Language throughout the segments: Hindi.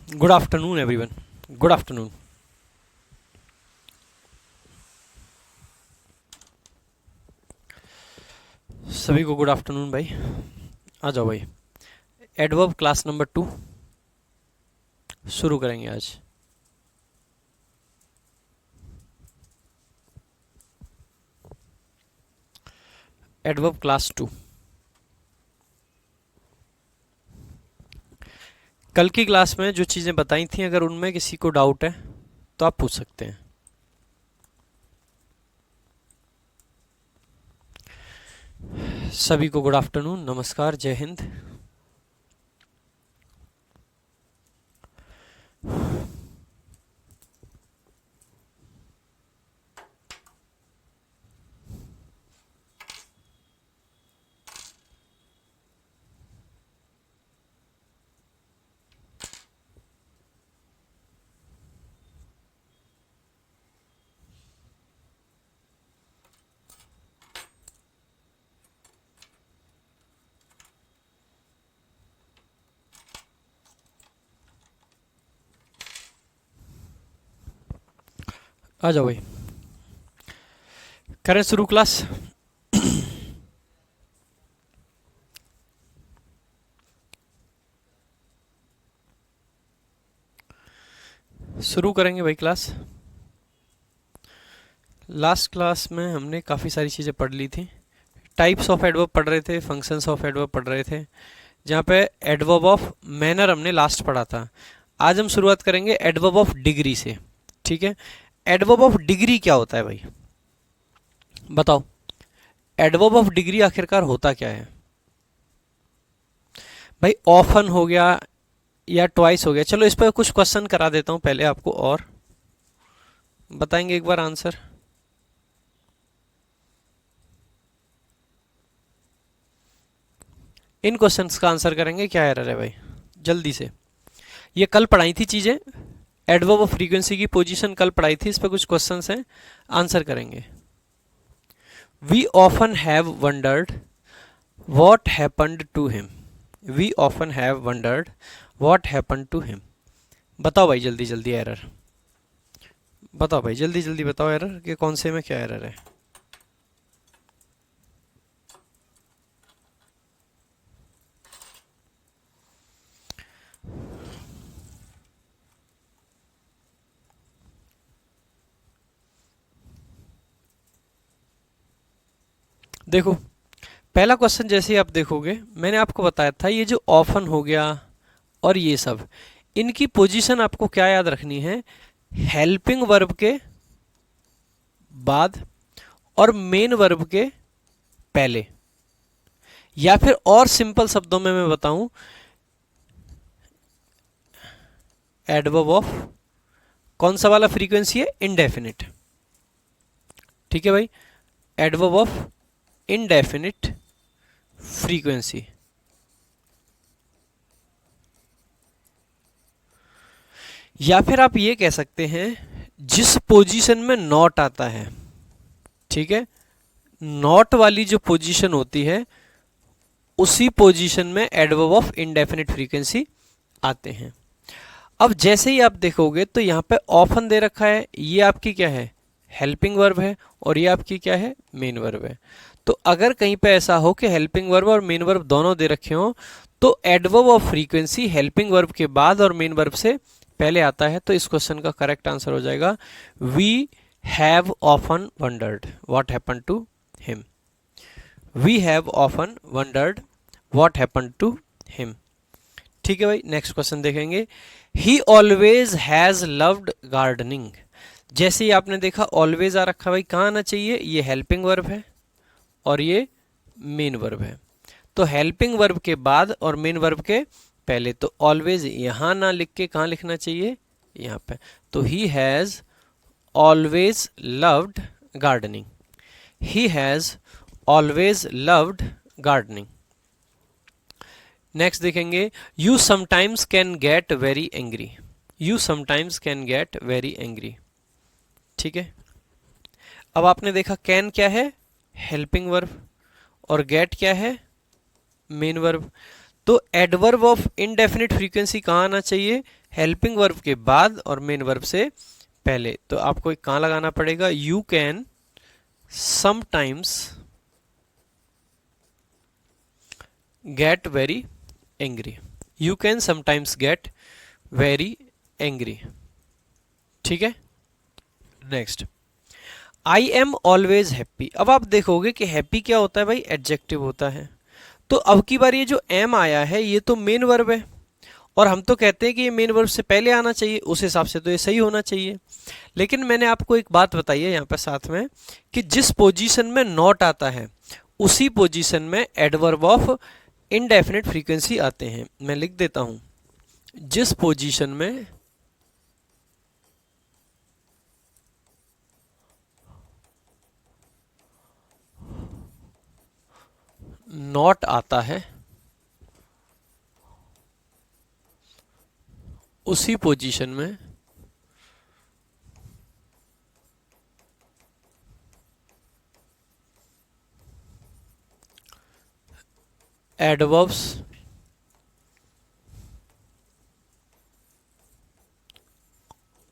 Good afternoon everyone, good afternoon. सभी को गुड आफ्टरनून भाई। आ जाओ भाई, एडवर्ब क्लास नंबर 2 शुरू करेंगे आज। Adverb class 2। कल की क्लास में जो चीज़ें बताई थी, अगर उनमें किसी को डाउट है तो आप पूछ सकते हैं। सभी को गुड आफ्टरनून, नमस्कार, जय हिंद। आ जाओ भाई, करें शुरू क्लास। शुरू करेंगे भाई क्लास। लास्ट क्लास में हमने काफ़ी सारी चीज़ें पढ़ ली थी। टाइप्स ऑफ एडवर्ब पढ़ रहे थे, फंक्शंस ऑफ एडवर्ब पढ़ रहे थे, जहाँ पे एडवर्ब ऑफ मैनर हमने लास्ट पढ़ा था। आज हम शुरुआत करेंगे एडवर्ब ऑफ डिग्री से। ठीक है, एडवर्ब ऑफ डिग्री क्या होता है भाई, बताओ। एडवर्ब ऑफ डिग्री आखिरकार होता क्या है भाई? ऑफन हो गया या ट्वाइस हो गया। चलो इस पर कुछ क्वेश्चन करा देता हूं पहले आपको, और बताएंगे एक बार आंसर। इन क्वेश्चंस का आंसर करेंगे। क्या एरर है भाई, जल्दी से। ये कल पढ़ाई थी चीजें, एडवर्ब ऑफ फ्रीक्वेंसी की पोजीशन कल पढ़ाई थी, इस पर कुछ क्वेश्चंस हैं, आंसर करेंगे। We often have wondered what happened to him. We often have wondered what happened to him. बताओ भाई जल्दी जल्दी एरर बताओ भाई, जल्दी जल्दी बताओ एरर कि कौन से में क्या एरर है। देखो, पहला क्वेश्चन जैसे ही आप देखोगे, मैंने आपको बताया था ये जो ऑफन हो गया और ये सब, इनकी पोजीशन आपको क्या याद रखनी है? हेल्पिंग वर्ब के बाद और मेन वर्ब के पहले, या फिर और सिंपल शब्दों में मैं बताऊं, एडवर्ब ऑफ कौन सा वाला फ्रीक्वेंसी है? इनडेफिनिट। ठीक है भाई, एडवर्ब ऑफ इनडेफिनिट फ्रीक्वेंसी। या फिर आप ये कह सकते हैं जिस पोजीशन में नॉट आता है। ठीक है, नॉट वाली जो पोजीशन होती है उसी पोजीशन में एडवर्ब ऑफ इनडेफिनिट फ्रीक्वेंसी आते हैं। अब जैसे ही आप देखोगे तो यहाँ पे ऑफन दे रखा है, ये आपकी क्या है? हेल्पिंग वर्ब है, और ये आपकी क्या है? मेन वर्ब है। तो अगर कहीं पे ऐसा हो कि हेल्पिंग वर्ब और मेन वर्ब दोनों दे रखे हो, तो adverb of frequency helping verb के बाद और मेन वर्ब से पहले आता है। तो इस क्वेश्चन का करेक्ट आंसर हो जाएगा we have often wondered what happened to him. We have often wondered what happened to him. ठीक है भाई, नेक्स्ट क्वेश्चन देखेंगे। He always has loved gardening. जैसे ही आपने देखा ऑलवेज आ रखा, भाई कहाँ आना चाहिए? ये हेल्पिंग वर्ब है और ये मेन वर्ब है। तो हेल्पिंग वर्ब के बाद और मेन वर्ब के पहले, तो ऑलवेज यहां ना लिख के कहाँ लिखना चाहिए? यहाँ पे। तो he has always loved gardening. He has always loved gardening. Next देखेंगे, you sometimes can get very angry. You sometimes can get very angry. ठीक है, अब आपने देखा कैन क्या है? हेल्पिंग वर्ब, और गेट क्या है? Main verb. तो एडवर्ब ऑफ इनडेफिनिट फ्रीक्वेंसी कहाँ आना चाहिए? हेल्पिंग वर्ब के बाद और मेन वर्ब से पहले। तो आपको एक कहाँ लगाना पड़ेगा? You can sometimes get very angry. You can sometimes get very angry. ठीक है, next, I am always happy. अब आप देखोगे कि हैप्पी क्या होता है भाई? एडजेक्टिव होता है। तो अब की बार ये जो एम आया है ये तो मेन वर्ब है, और हम तो कहते हैं कि ये मेन वर्ब से पहले आना चाहिए, उस हिसाब से तो ये सही होना चाहिए। लेकिन मैंने आपको एक बात बताई है यहाँ पर साथ में कि जिस पोजीशन में नॉट आता है उसी पोजीशन में एडवर्ब ऑफ इनडेफिनिट फ्रीक्वेंसी आते हैं। मैं लिख देता हूं, जिस पोजीशन में नॉट आता है उसी पोजीशन में एडवर्ब्स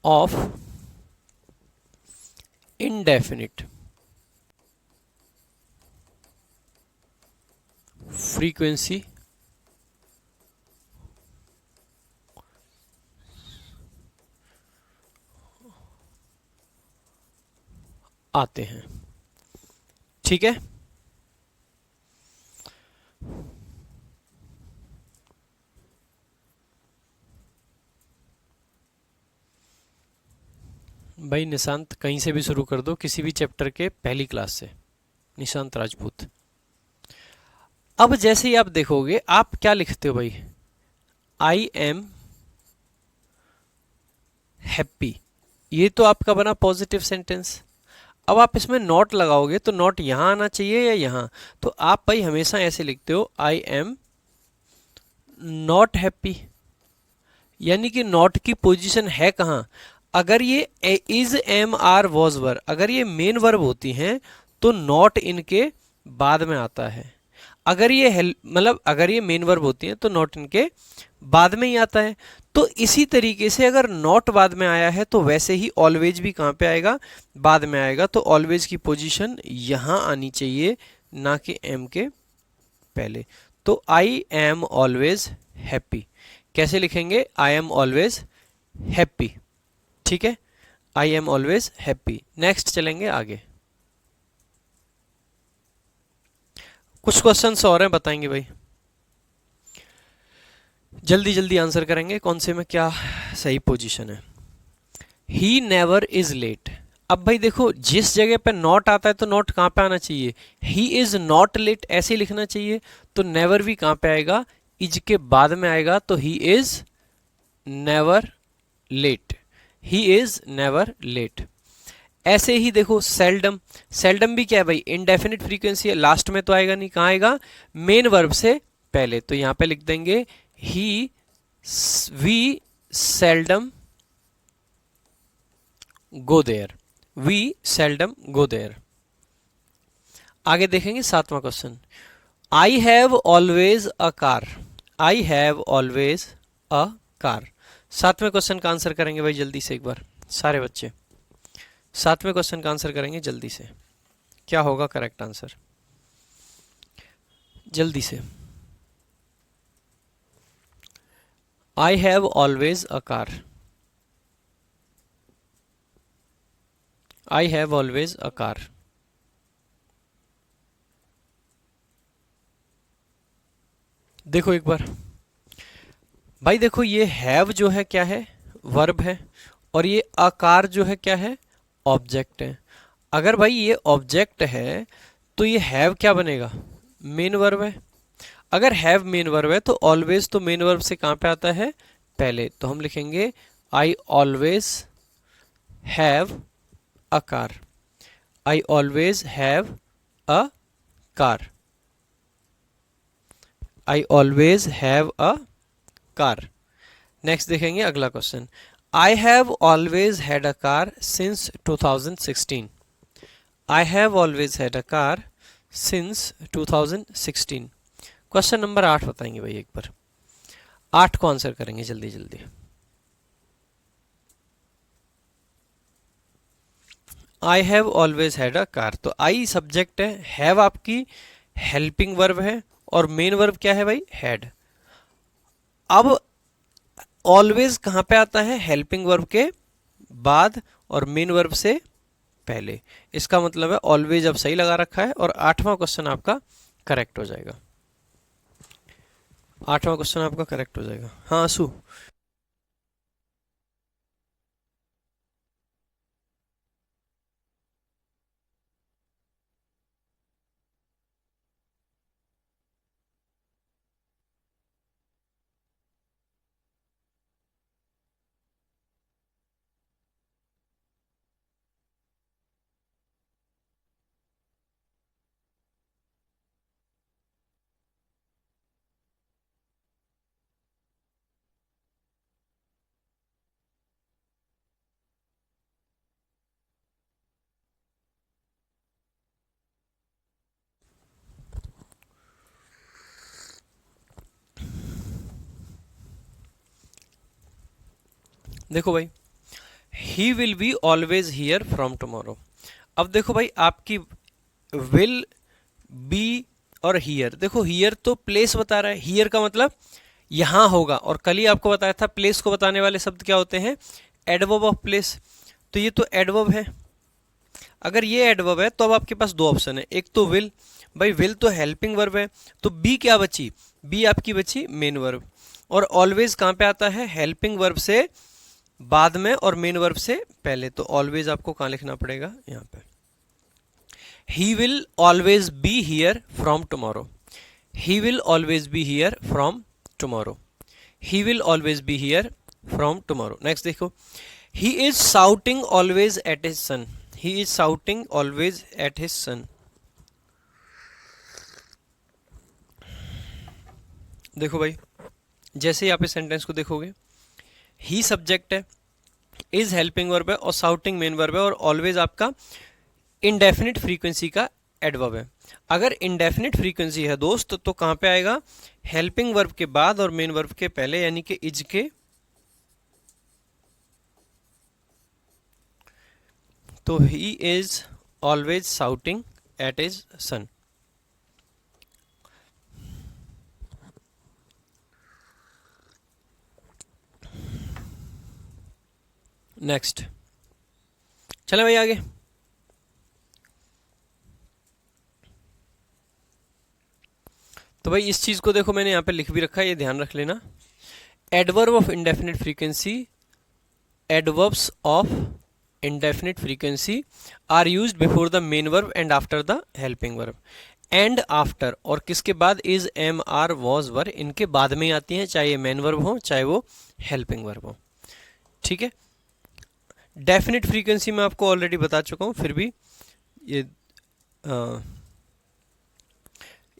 ऑफ इनडेफिनिट फ्रीक्वेंसी आते हैं। ठीक है, भाई निशांत कहीं से भी शुरू कर दो, किसी भी चैप्टर के पहली क्लास से, निशांत राजपूत। अब जैसे ही आप देखोगे, आप क्या लिखते हो भाई? आई एम हैप्पी, ये तो आपका बना पॉजिटिव सेंटेंस। अब आप इसमें नॉट लगाओगे तो नॉट यहां आना चाहिए या यहां? तो आप भाई हमेशा ऐसे लिखते हो, आई एम नॉट हैप्पी, यानी कि नॉट की पोजीशन है कहां? अगर ये is am are was were, अगर ये मेन वर्ब होती हैं तो नॉट इनके बाद में आता है। अगर ये मतलब अगर ये मेन वर्ब होती हैं तो नॉट इनके बाद में ही आता है। तो इसी तरीके से अगर नॉट बाद में आया है तो वैसे ही ऑलवेज भी कहाँ पे आएगा? बाद में आएगा। तो ऑलवेज की पोजीशन यहाँ आनी चाहिए, ना कि एम के पहले। तो आई एम ऑलवेज हैप्पी कैसे लिखेंगे? I am always happy. ठीक है, I am always happy. Next चलेंगे आगे, कुछ क्वेश्चंस और हैं, बताएंगे भाई, जल्दी जल्दी आंसर करेंगे कौन से में क्या सही पोजीशन है। He never is late. अब भाई देखो, जिस जगह पे नॉट आता है तो नॉट कहाँ पे आना चाहिए? ही इज नॉट लेट ऐसे लिखना चाहिए। तो नेवर भी कहाँ पे आएगा? इज के बाद में आएगा। तो he is never late, he is never late. ऐसे ही देखो, सेल्डम, सेल्डम भी क्या है भाई? इनडेफिनिट फ्रीक्वेंसी है, लास्ट में तो आएगा नहीं, कहाँ आएगा? मेन वर्ब से पहले। तो यहां पे लिख देंगे he we seldom go there, we seldom go there. आगे देखेंगे 7वां question, I have always a car. I have always a car. 7वें क्वेश्चन का आंसर करेंगे भाई जल्दी से एक बार सारे बच्चे। 7वें क्वेश्चन का आंसर करेंगे जल्दी से, क्या होगा करेक्ट आंसर? जल्दी से। आई have always a car, I have always a car. देखो एक बार भाई, देखो ये हैव जो है क्या है? वर्ब है, और ये आकार जो है क्या है? ऑब्जेक्ट है। अगर भाई ये ऑब्जेक्ट है तो ये हैव क्या बनेगा? मेन वर्ब है। अगर हैव मेन वर्ब है तो ऑलवेज तो मेन वर्ब से कहां पे आता है? पहले। तो हम लिखेंगे I always have a car, I always have a car, I always have a car. Next देखेंगे अगला question, I have always had a car since 2016। I have always had a car since 2016। Question number 8 बताएंगे भाई एक बार, 8 को आंसर करेंगे जल्दी जल्दी। आई have always had a car, तो आई सब्जेक्ट है, हैव आपकी हेल्पिंग वर्ब है, और मेन वर्ब क्या है भाई, हैड। अब ऑलवेज कहां पे आता है, हेल्पिंग वर्ब के बाद और मेन वर्ब से पहले। इसका मतलब है ऑलवेज अब सही लगा रखा है, और 8वां क्वेश्चन आपका करेक्ट हो जाएगा। 8वां क्वेश्चन आपका करेक्ट हो जाएगा। हाँ आंसू। देखो भाई, he will be always here from tomorrow. अब देखो भाई, आपकी विल बी और हियर, देखो हियर तो प्लेस बता रहा है, हियर का मतलब यहां होगा, और कल ही आपको बताया था प्लेस को बताने वाले शब्द क्या होते हैं, एडवर्ब ऑफ प्लेस। तो ये तो एडवर्ब है। अगर ये एडवर्ब है तो अब आपके पास दो ऑप्शन है, एक तो विल, भाई विल तो हेल्पिंग वर्ब है, तो बी क्या बची, बी आपकी बची मेन वर्ब। और ऑलवेज कहां पे आता है, हेल्पिंग वर्ब से बाद में और मेन वर्ब से पहले, तो ऑलवेज आपको कहां लिखना पड़ेगा, यहां पे। He will always be here from tomorrow, he will always be here from tomorrow, he will always be here from tomorrow. Next देखो, he is shouting always at his son, he is shouting always at his son. देखो भाई, जैसे ही आप इस सेंटेंस को देखोगे, ही सब्जेक्ट है, इज हेल्पिंग वर्ब है, और शाउटिंग मेन वर्ब है, और ऑलवेज आपका इंडेफिनिट फ्रीक्वेंसी का एडवर्ब है। अगर इंडेफिनिट फ्रीक्वेंसी है दोस्त, तो कहां पे आएगा, हेल्पिंग वर्ब के बाद और मेन वर्ब के पहले, यानी कि इज के। तो he is always shouting at his sun. Next, चले भाई आगे। तो भाई इस चीज को देखो, मैंने यहां पे लिख भी रखा है, ये ध्यान रख लेना। Adverb of indefinite frequency, adverbs of indefinite frequency are used before the main verb and after the helping verb. And after और किसके बाद, इज, एम, आर, वॉज, वर, इनके बाद में ही आती हैं, चाहे ये मेन वर्ब हो चाहे वो हेल्पिंग वर्ब हो। ठीक है। डेफिनेट फ्रीक्वेंसी में आपको ऑलरेडी बता चुका हूं, फिर भी ये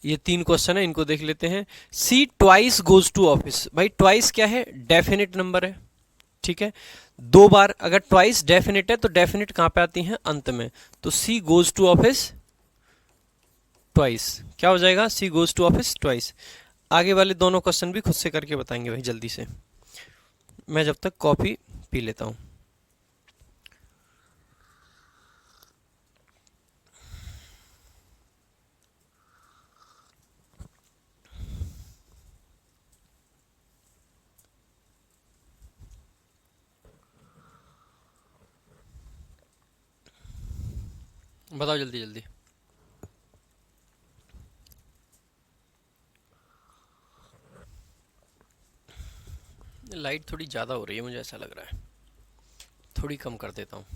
ये 3 क्वेश्चन है, इनको देख लेते हैं। She twice goes to office, भाई ट्वाइस क्या है, डेफिनेट नंबर है। ठीक है, 2 बार, अगर ट्वाइस डेफिनेट है तो डेफिनेट कहां पे आती है, अंत में। तो she goes to office twice, क्या हो जाएगा, she goes to office twice. आगे वाले दोनों क्वेश्चन भी खुद से करके बताएंगे भाई जल्दी से, मैं जब तक कॉपी पी लेता हूं। बताओ जल्दी जल्दी। लाइट थोड़ी ज़्यादा हो रही है, मुझे ऐसा लग रहा है, थोड़ी कम कर देता हूँ।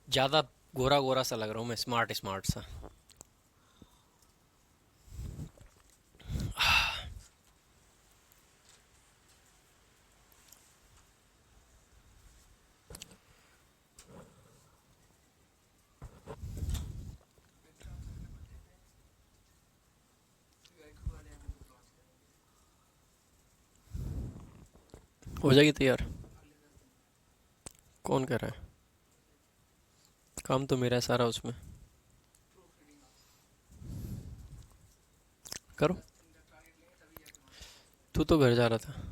ज़्यादा गोरा गोरा सा लग रहा हूँ मैं, स्मार्ट स्मार्ट सा। हो जाएगी तैयार, कौन कह रहा है, काम तो मेरा है सारा उसमें, करो। तू तो घर जा रहा था।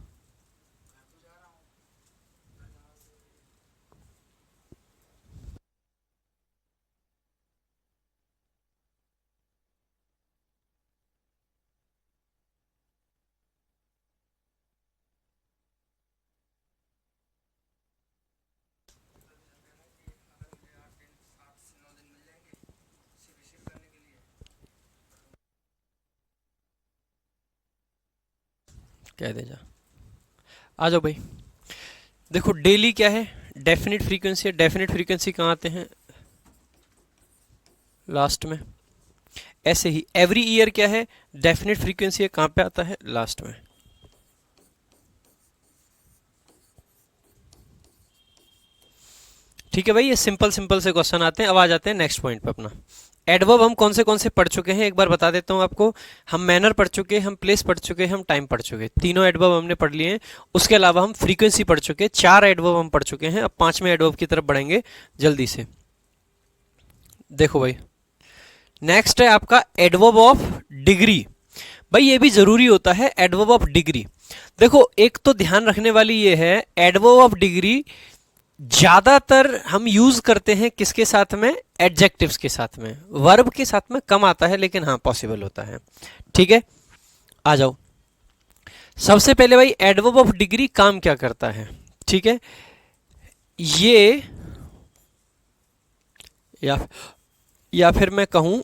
कह दे जा। आ जाओ भाई। देखो डेली क्या है, डेफिनेट फ्रीक्वेंसी है। डेफिनेट फ्रीक्वेंसी कहाँ आते हैं, लास्ट में। ऐसे ही एवरी ईयर क्या है, डेफिनेट फ्रीक्वेंसी है, कहाँ पे आता है, लास्ट में। ठीक है भाई, ये सिंपल सिंपल से क्वेश्चन आते हैं। अब आ जाते हैं नेक्स्ट पॉइंट पे अपना। एडवर्ब हम कौन से पढ़ चुके हैं एक बार बता देता हूं आपको। हम मैनर पढ़ चुके हैं, हम प्लेस पढ़ चुके हैं, हम टाइम पढ़ चुके हैं। तीनों एडवर्ब हमने पढ़ लिए हैं। उसके अलावा हम फ्रीक्वेंसी पढ़ चुके हैं। 4 एडवर्ब हम पढ़ चुके हैं। अब 5वें एडवर्ब की तरफ बढ़ेंगे जल्दी से। देखो भाई, नेक्स्ट है आपका एडवर्ब ऑफ डिग्री। भाई ये भी जरूरी होता है, एडवर्ब ऑफ डिग्री। देखो एक तो ध्यान रखने वाली ये है, एडवर्ब ऑफ डिग्री ज्यादातर हम यूज करते हैं किसके साथ में, एडजेक्टिव्स के साथ में। वर्ब के साथ में कम आता है, लेकिन हाँ पॉसिबल होता है। ठीक है, आ जाओ। सबसे पहले भाई एडवर्ब ऑफ डिग्री काम क्या करता है, ठीक है। ये या या फिर मैं कहूं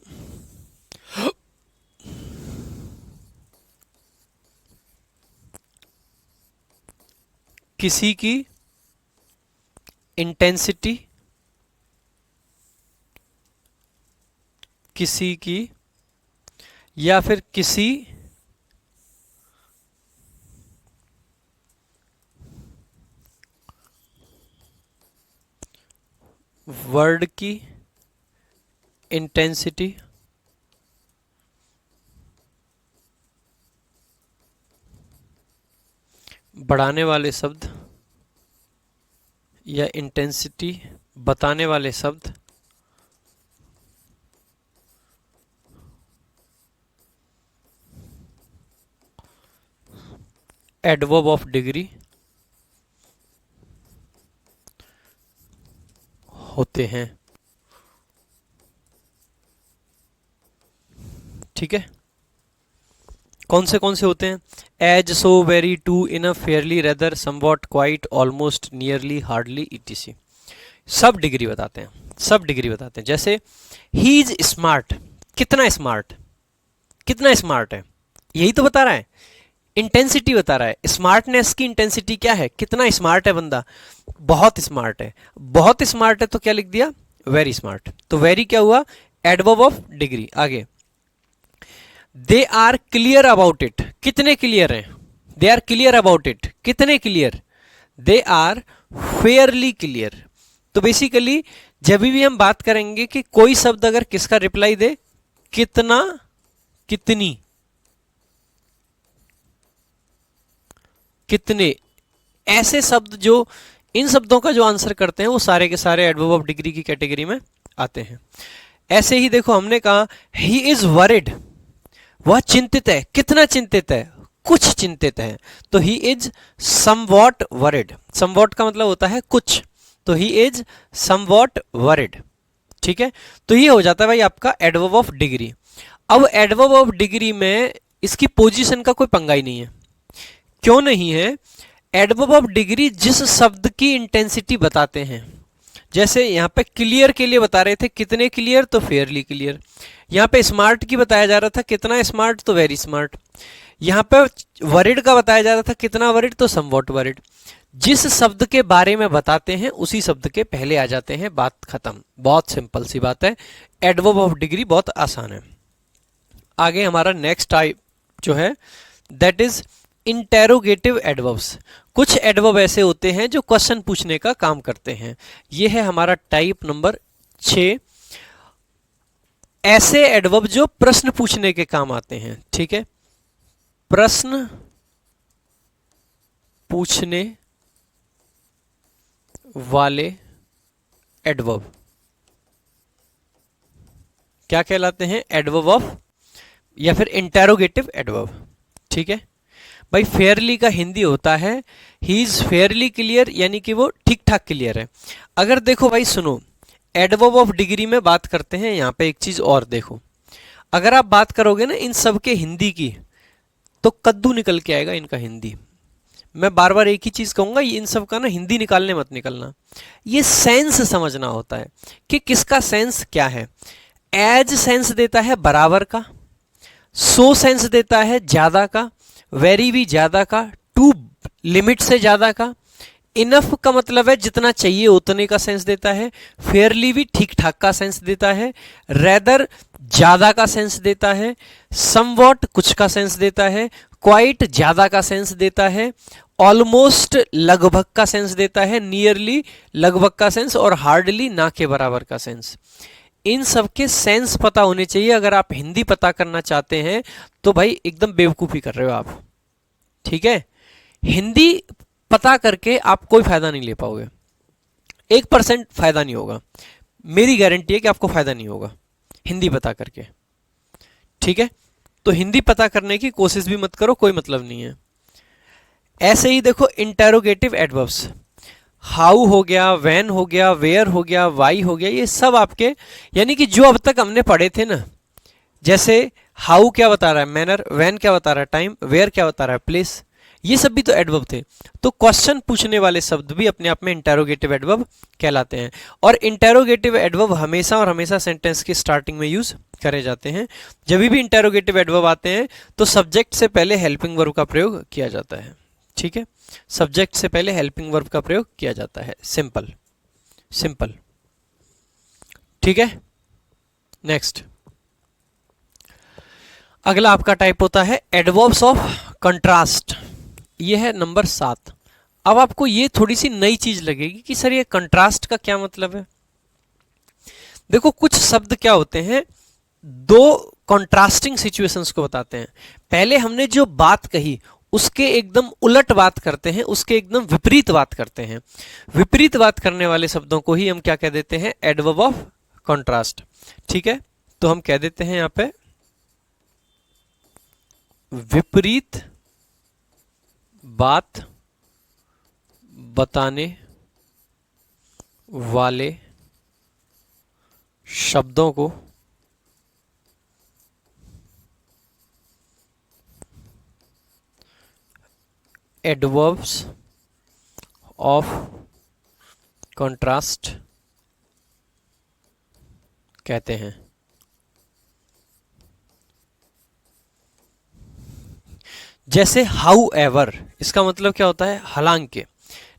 किसी की इंटेंसिटी, किसी की, या फिर किसी वर्ड की इंटेंसिटी बढ़ाने वाले शब्द या इंटेंसिटी बताने वाले शब्द एडवर्ब ऑफ डिग्री होते हैं। ठीक है, कौन से होते हैं, as, so, very, too, enough, fairly, rather, somewhat, quite, almost, nearly, hardly, etc. सब डिग्री बताते हैं, सब डिग्री बताते हैं। जैसे ही इज स्मार्ट, कितना स्मार्ट, कितना स्मार्ट है, यही तो बता रहा है। इंटेंसिटी बता रहा है, स्मार्टनेस की इंटेंसिटी क्या है, कितना स्मार्ट है बंदा, बहुत स्मार्ट है। बहुत स्मार्ट है तो क्या लिख दिया, वेरी स्मार्ट। तो वेरी क्या हुआ, एडवर्ब ऑफ डिग्री। आगे, they are clear about it, कितने क्लियर हैं, they are clear about it, कितने clear, they are fairly clear. तो बेसिकली जब भी हम बात करेंगे कि कोई शब्द अगर किसका रिप्लाई दे, कितना, कितनी, कितने, ऐसे शब्द जो इन शब्दों का जो आंसर करते हैं वो सारे के सारे एडवर्ब ऑफ डिग्री की कैटेगरी में आते हैं। ऐसे ही देखो हमने कहा ही इज वरिड, वह चिंतित है, कितना चिंतित है, कुछ चिंतित है। तो he is somewhat worried, somewhat का मतलब होता है कुछ, तो ही इज समवॉट वरिड। ठीक है, तो ये हो जाता है भाई आपका एडवर्ब ऑफ डिग्री। अब एडवर्ब ऑफ डिग्री में इसकी पोजीशन का कोई पंगा ही नहीं है। क्यों नहीं है, एडवर्ब ऑफ डिग्री जिस शब्द की इंटेंसिटी बताते हैं, जैसे यहां पे क्लियर के लिए बता रहे थे कितने क्लियर, तो फेयरली क्लियर। यहां पे स्मार्ट की बताया जा रहा था कितना स्मार्ट, तो वेरी स्मार्ट। यहां पे वरिड का बताया जा रहा था कितना वरिड, तो समवॉट वरिड। जिस शब्द के बारे में बताते हैं उसी शब्द के पहले आ जाते हैं, बात खत्म। बहुत सिंपल सी बात है, एडवर्ब ऑफ डिग्री बहुत आसान है। आगे हमारा नेक्स्ट टाइप जो है दैट इज इंटेरोगेटिव एडवर्ब्स। कुछ एडवर्ब ऐसे होते हैं जो क्वेश्चन पूछने का काम करते हैं। यह है हमारा टाइप नंबर 6, ऐसे एडवर्ब जो प्रश्न पूछने के काम आते हैं। ठीक है, प्रश्न पूछने वाले एडवर्ब क्या कहलाते हैं, एडवर्ब ऑफ, या फिर इंटेरोगेटिव एडवर्ब। ठीक है, भाई फेयरली का हिंदी होता है ही इज फेयरली क्लियर, यानी कि वो ठीक ठाक क्लियर है। अगर देखो भाई सुनो, एडवर्ब ऑफ डिग्री में बात करते हैं, यहाँ पे एक चीज और देखो, अगर आप बात करोगे ना इन सब के हिंदी की तो कद्दू निकल के आएगा इनका हिंदी। मैं बार बार एक ही चीज कहूंगा, इन सब का ना हिंदी निकालने मत निकलना, ये सेंस समझना होता है कि किसका सेंस क्या है। एज सेंस देता है बराबर का, सो सेंस देता है ज्यादा का, वेरी भी ज्यादा का, टू लिमिट से ज्यादा का, इनफ का मतलब है जितना चाहिए उतने का सेंस देता है, फेयरली भी ठीक ठाक का सेंस देता है, रेदर ज्यादा का सेंस देता है, समवॉट कुछ का सेंस देता है, क्वाइट ज्यादा का सेंस देता है, ऑलमोस्ट लगभग का सेंस देता है, नियरली लगभग का सेंस, और हार्डली ना के बराबर का सेंस। इन सब के सेंस पता होने चाहिए। अगर आप हिंदी पता करना चाहते हैं तो भाई एकदम बेवकूफी कर रहे हो आप, ठीक है। हिंदी पता करके आप कोई फायदा नहीं ले पाओगे, 1% फायदा नहीं होगा, मेरी गारंटी है कि आपको फायदा नहीं होगा हिंदी पता करके, ठीक है। तो हिंदी पता करने की कोशिश भी मत करो, कोई मतलब नहीं है। ऐसे ही देखो इंटेरोगेटिव एडवर्ब्स, हाउ हो गया, व्हेन हो गया, वेयर हो गया, वाई हो गया, ये सब आपके यानी कि जो अब तक हमने पढ़े थे ना, जैसे हाउ क्या बता रहा है मैनर, व्हेन क्या बता रहा है टाइम, वेयर क्या बता रहा है प्लेस, ये सब भी तो एडवर्ब थे। तो क्वेश्चन पूछने वाले शब्द भी अपने आप में इंटेरोगेटिव एडवर्ब कहलाते हैं। और इंटेरोगेटिव एडवर्ब हमेशा और हमेशा सेंटेंस की स्टार्टिंग में यूज करे जाते हैं। जब भी इंटेरोगेटिव एडवर्ब आते हैं तो सब्जेक्ट से पहले हेल्पिंग वर्ब का प्रयोग किया जाता है, ठीक है। सब्जेक्ट से पहले हेल्पिंग वर्ब का प्रयोग किया जाता है, सिंपल सिंपल, ठीक है। नेक्स्ट, अगला आपका टाइप होता है एडवर्ब्स ऑफ कंट्रास्ट, ये है नंबर 7। अब आपको ये थोड़ी सी नई चीज लगेगी कि सर ये कंट्रास्ट का क्या मतलब है। देखो कुछ शब्द क्या होते हैं, दो कंट्रास्टिंग सिचुएशंस को बताते हैं। पहले हमने जो बात कही उसके एकदम उलट बात करते हैं, उसके एकदम विपरीत बात करते हैं। विपरीत बात करने वाले शब्दों को ही हम क्या कह देते हैं, एडवर्ब ऑफ कंट्रास्ट, ठीक है। तो हम कह देते हैं यहां पे विपरीत बात बताने वाले शब्दों को एडवर्ब्स ऑफ कंट्रास्ट कहते हैं। जैसे हाउ एवर, इसका मतलब क्या होता है, हालांकि।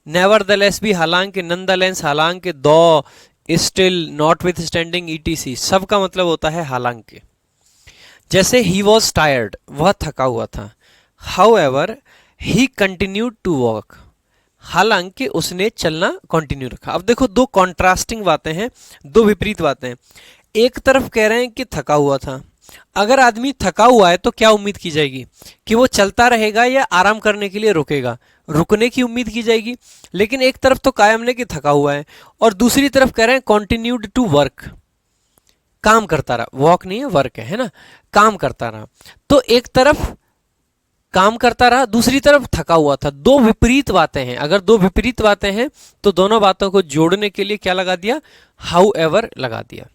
नेवरदलेस भी हालांकि, नंदलेस हालांकि, दो, still, not with standing, etc, सब का मतलब होता है हालांकि। जैसे ही वॉज टायर्ड, वह थका हुआ था। However he continued to walk, हालांकि उसने चलना कंटिन्यू रखा। अब देखो दो कॉन्ट्रास्टिंग बातें हैं, दो विपरीत बातें हैं। एक तरफ कह रहे हैं कि थका हुआ था, अगर आदमी थका हुआ है तो क्या उम्मीद की जाएगी कि वो चलता रहेगा या आराम करने के लिए रुकेगा, रुकने की उम्मीद की जाएगी। लेकिन एक तरफ तो कायम ने कि थका हुआ है, और दूसरी तरफ कह रहे हैं कंटिन्यूड टू वर्क, काम करता रहा, वॉक नहीं है वर्क है ना, काम करता रहा। तो एक तरफ काम करता रहा, दूसरी तरफ थका हुआ था। दो विपरीत बातें हैं, अगर दो विपरीत बातें हैं तो दोनों बातों को जोड़ने के लिए क्या लगा दिया, हाउ एवर लगा दिया।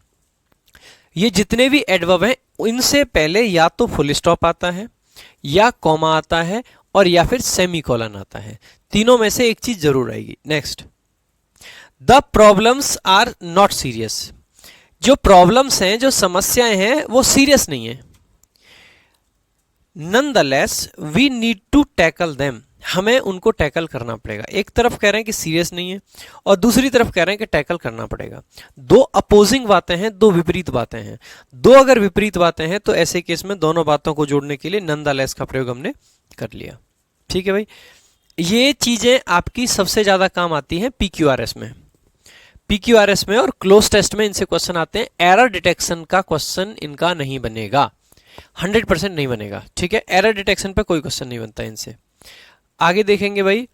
ये जितने भी एडवर्ब हैं इनसे पहले या तो फुल स्टॉप आता है, या कॉमा आता है, और या फिर सेमीकोलन आता है। तीनों में से एक चीज जरूर आएगी। Next, the problems are not serious, जो प्रॉब्लम्स हैं, जो समस्याएं हैं वो सीरियस नहीं है। Nonetheless we need to tackle them, हमें उनको टैकल करना पड़ेगा। एक तरफ कह रहे हैं कि सीरियस नहीं है और दूसरी तरफ कह रहे हैं कि टैकल करना पड़ेगा। दो अपोजिंग बातें हैं, दो विपरीत बातें हैं। दो अगर विपरीत बातें हैं तो ऐसे केस में दोनों बातों को जोड़ने के लिए नॉनदलेस का प्रयोग हमने कर लिया, ठीक है भाई। ये चीजें आपकी सबसे ज्यादा काम आती हैं पीक्यूआरएस में, पीक्यूआरएस में और क्लोज टेस्ट में इनसे क्वेश्चन आते हैं। एरर डिटेक्शन का क्वेश्चन इनका नहीं बनेगा, 100% नहीं बनेगा, ठीक है। एरर डिटेक्शन पे कोई क्वेश्चन नहीं बनता इनसे। आगे देखेंगे भाई,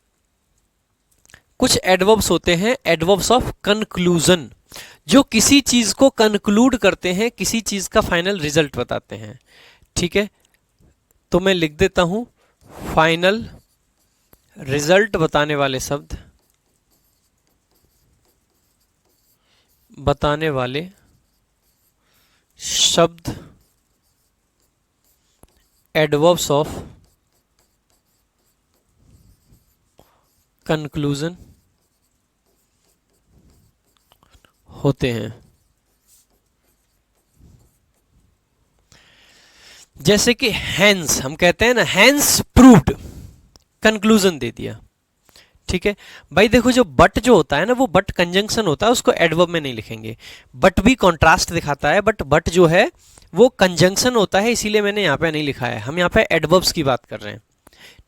कुछ एडवर्ब्स होते हैं, एडवर्ब्स ऑफ कंक्लूजन, जो किसी चीज को कंक्लूड करते हैं, किसी चीज का फाइनल रिजल्ट बताते हैं, ठीक है। तो मैं लिख देता हूं फाइनल रिजल्ट बताने वाले शब्द, एडवर्ब्स ऑफ कंक्लूजन होते हैं। जैसे कि हैंस, हम कहते हैं ना हैंस प्रूव्ड, कंक्लूजन दे दिया। ठीक है भाई, देखो जो बट जो होता है ना, वो बट कंजंक्शन होता है, उसको एडवर्ब में नहीं लिखेंगे। बट भी कॉन्ट्रास्ट दिखाता है, बट जो है वो कंजंक्शन होता है, इसीलिए मैंने यहाँ पे नहीं लिखा है। हम यहाँ पे एडवर्ब्स की बात कर रहे हैं।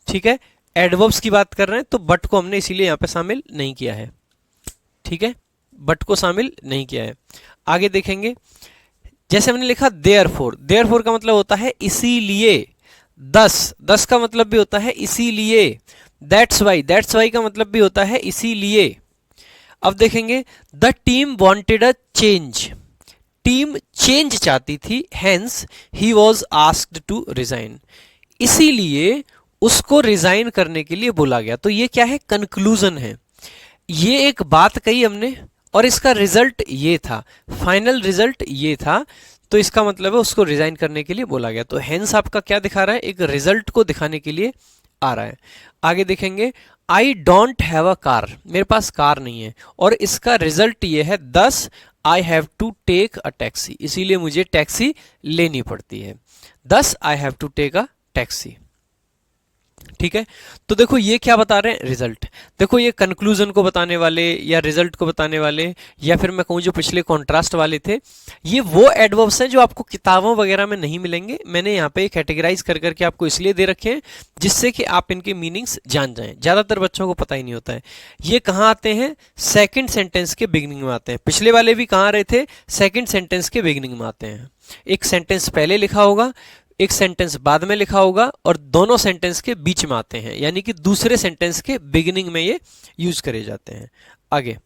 ठीक है, एडवर्ब्स की बात कर रहे हैं, तो बट को हमने इसीलिए यहाँ पे शामिल नहीं किया है। ठीक है, बट को शामिल नहीं किया है। आगे देखेंगे, जैसे हमने लिखा देयरफॉर, देयरफॉर का मतलब होता है इसीलिए। दस का मतलब भी होता है इसीलिए। दैट्स वाई का मतलब भी होता है इसीलिए। अब देखेंगे, the team wanted a change, team change चाहती थी, hence he was asked to resign, इसीलिए उसको रिजाइन करने के लिए बोला गया। तो ये क्या है, कंक्लूजन है। ये एक बात कही हमने और इसका रिजल्ट ये था, फाइनल रिजल्ट ये था, तो इसका मतलब है उसको रिजाइन करने के लिए बोला गया। तो हेंस आपका क्या दिखा रहा है, एक रिजल्ट को दिखाने के लिए आ रहा है। आगे देखेंगे, I don't have a car, मेरे पास कार नहीं है, और इसका रिजल्ट ये है, thus I have to take a taxi, इसीलिए मुझे टैक्सी लेनी पड़ती है। Thus I have to take a taxi. ठीक है, तो देखो ये क्या बता रहे हैं, रिजल्ट। देखो ये कंक्लूजन को बताने वाले या रिजल्ट को बताने वाले, या फिर मैं कहूँ जो पिछले कॉन्ट्रास्ट वाले थे, ये वो एडवर्ब्स हैं जो आपको किताबों वगैरह में नहीं मिलेंगे। मैंने यहाँ पे कैटेगराइज कर करके आपको इसलिए दे रखे हैं जिससे कि आप इनके मीनिंग्स जान जाएं। ज्यादातर बच्चों को पता ही नहीं होता है। ये कहाँ आते हैं, सेकेंड सेंटेंस के बिगिनिंग में आते हैं। पिछले वाले भी कहाँ रहे थे, सेकेंड सेंटेंस के बिगिनिंग में आते हैं। एक सेंटेंस पहले लिखा होगा, एक सेंटेंस बाद में लिखा होगा, और दोनों सेंटेंस के बीच में आते हैं, यानी कि दूसरे सेंटेंस के बिगिनिंग में ये यूज करे जाते हैं। आगे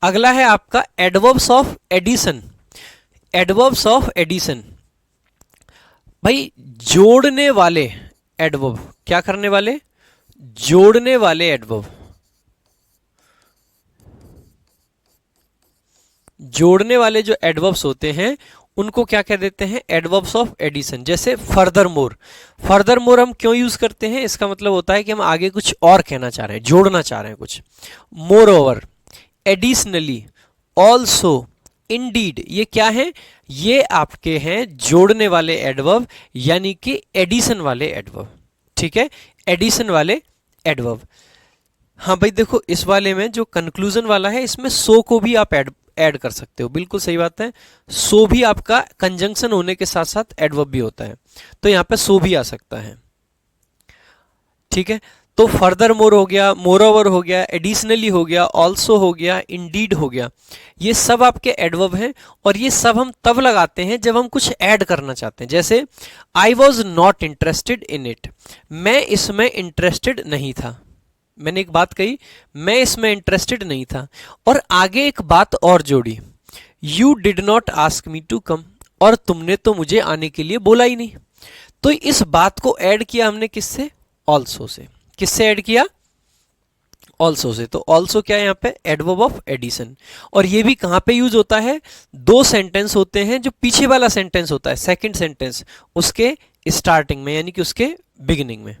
अगला है आपका adverbs of addition. Adverbs of addition भाई, जोड़ने वाले एडवर्ब, क्या करने वाले, जोड़ने वाले एडवर्ब, जोड़ने वाले जो एडवर्ब्स होते हैं उनको क्या कह देते हैं, एडवर्ब्स ऑफ एडिशन। जैसे फर्दर मोर, फर्दर मोर हम क्यों यूज करते हैं, इसका मतलब होता है कि हम आगे कुछ और कहना चाह रहे हैं, जोड़ना चाह रहे हैं कुछ। More over, additionally, also, Indeed, ये क्या है, ये आपके हैं जोड़ने वाले एडवर्ब, यानी कि एडिशन वाले एडवर्ब। ठीक है, एडिशन वाले एडवर्ब। हाँ भाई देखो, इस वाले में जो कंक्लूजन वाला है, इसमें सो को भी आप ऐड कर सकते हो, बिल्कुल सही बात है। सो भी आपका कंजंक्शन होने के साथ साथ एडवर्ब भी होता है, तो यहां पे सो भी आ सकता है। ठीक है, तो फर्दर मोर हो गया, मोर ओवर हो गया, एडिशनली हो गया, ऑल्सो हो गया, इंडीड हो गया, ये सब आपके एडवर्ब हैं। और ये सब हम तब लगाते हैं जब हम कुछ ऐड करना चाहते हैं। जैसे I was not interested in it, मैं इसमें इंटरेस्टेड नहीं था। मैंने एक बात कही, मैं इसमें इंटरेस्टेड नहीं था, और आगे एक बात और जोड़ी, you did not ask me to come, और तुमने तो मुझे आने के लिए बोला ही नहीं। तो इस बात को ऐड किया हमने किससे, ऑल्सो से। किससे ऐड किया, ऑल्सो से। तो ऑल्सो क्या है यहाँ पे, एडवर्ब ऑफ एडिशन। और ये भी कहां पे यूज होता है, दो सेंटेंस होते हैं, जो पीछे वाला सेंटेंस होता है, सेकंड सेंटेंस, उसके स्टार्टिंग में, यानी कि उसके बिगिनिंग में।